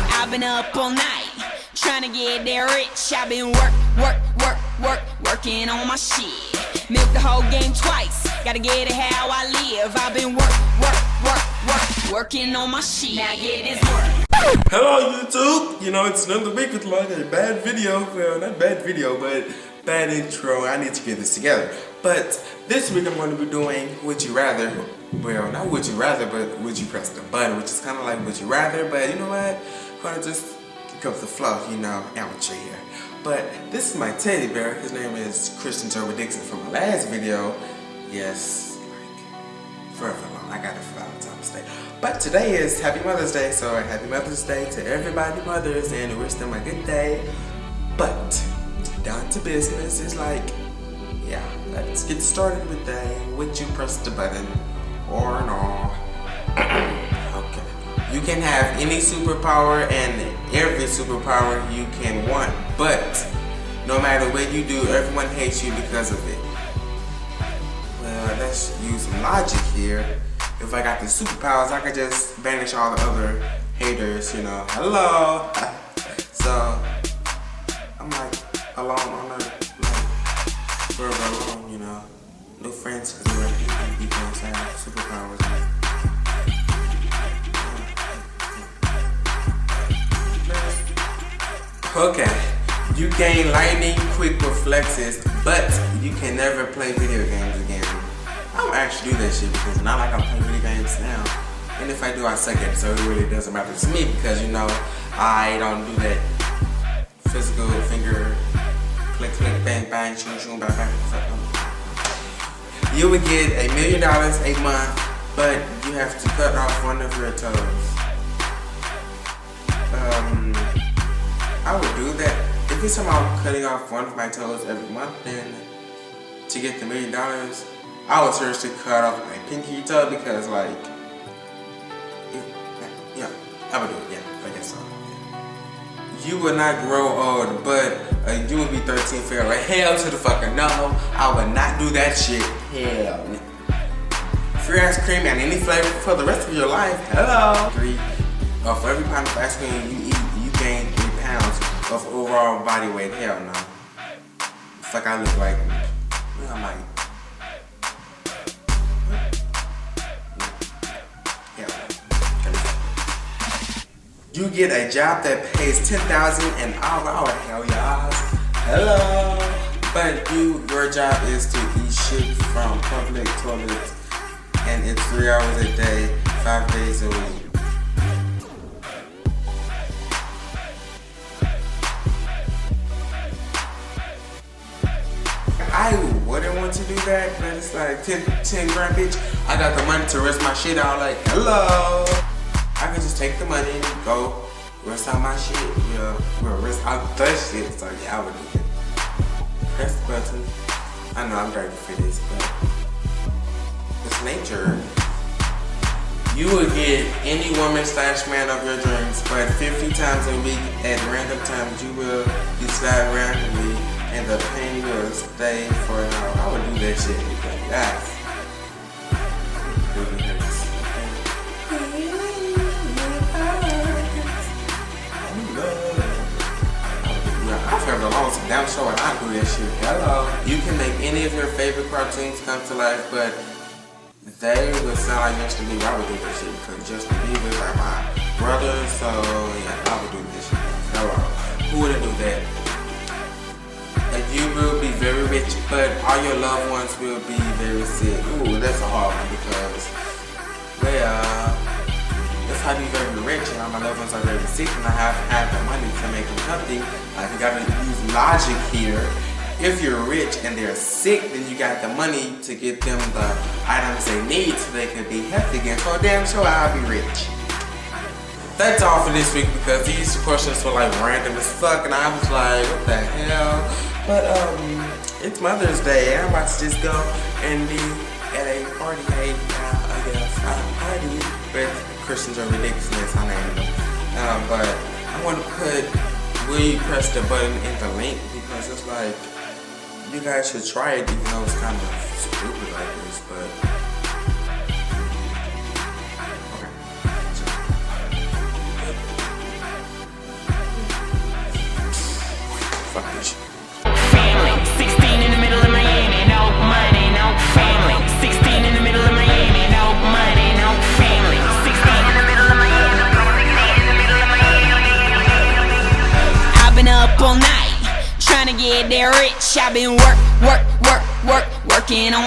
I've been up all night, trying to get there rich. I've been working on my shit. Milk the whole game twice, gotta get it how I live. I've been working on my shit. Now get this work. Hello YouTube! You know, it's another week with like a bad video. Well, not bad video, but bad intro. I need to get this together. But this week I'm going to be doing Would You Rather. Well, not Would You Rather, but Would You Press the Button, which is kind of like Would You Rather, but you know what? I'm going to just go with the flow, you know, amateur here. But this is my teddy bear. His name is Jordaandixon from my last video. Yes, like forever long. I got it for Valentine's Day. But today is Happy Mother's Day, so Happy Mother's Day to everybody mothers and wish them a good day. But down to business is like, yeah, let's get started with the Would You Press the Button or no. Okay. You can have any superpower and every superpower you can want, but no matter what you do, everyone hates you because of it. Well, let's use some logic here. If I got the superpowers, I could just banish all the other haters, you know. Hello! So, I'm like alone on earth, like forever alone, you know. No friends because they're like, you know what I'm saying? Superpowers. Okay, you gain lightning quick reflexes, but you can never play video games again. I don't actually do that shit because not like I'm playing video games now. And if I do, I suck at it, so it really doesn't matter to me because, you know, I don't do that physical finger click, click, bang, bang, shoom, shoom, bang, bang. You would get $1 million a month, but you have to cut off one of your toes. I would do that. If it's about cutting off one of my toes every month, then to get the $1 million, I would seriously cut off my pinky toe because, like, yeah, I would do it, yeah, I guess so. Yeah. You would not grow old, but you would be 13 forever. Hell to the fucking no, I would not do that shit. Hell no. Free ice cream and any flavor for the rest of your life. Hello. For every pound of ice cream you eat, you gain 3 pounds of overall body weight. Hell no. Fuck, I look like, I'm like, you get a job that pays $10,000 an hour. Hell yes. Hello. But your job is to eat shit from public toilets, and it's 3 hours a day, 5 days a week. I wouldn't want to do that, but it's like 10 grand, bitch. I got the money to rest my shit out. Like, hello. I could just take the money and go rest out my shit. Yeah, we'll rest out the shit. So yeah, I would do it. Press the button. I know I'm dirty for this, but it's nature. You would get any woman / man of your dreams, but 50 times a week at random times you will be slapped randomly and the pain will stay for an hour. I would do that shit because that really hurts. I've heard a long damn show and I do that shit. Hello. You can make any of your favorite cartoons come to life, but they would sound like Justin Bieber. I would do that shit because Justin Bieber is like my brother, so yeah, I would do this shit. Hello. Who wouldn't do that? You will be very rich, but all your loved ones will be very sick. Ooh, that's a hard one because, well, if I be very rich and all my loved ones are very sick and I have the money to make them healthy, like you gotta use logic here. If you're rich and they're sick, then you got the money to get them the items they need so they can be healthy again. So damn sure I'll be rich. That's all for this week because these questions were like random as fuck and I was like, what the hell? But it's Mother's Day and I'm about to just go and be at a party, a party with Jordaandixon, that's how I named them. But I want to put will you press the button in the link because it's like, you guys should try it even though it's kind of stupid like this, but okay. Fuck this shit. Family, 16 in the middle of Miami, no money, no family. 16 in the middle of Miami, no money, no family. 16 in the middle of Miami, 16 in the middle of Miami. I've been up all night, trying to get there rich. I've been working on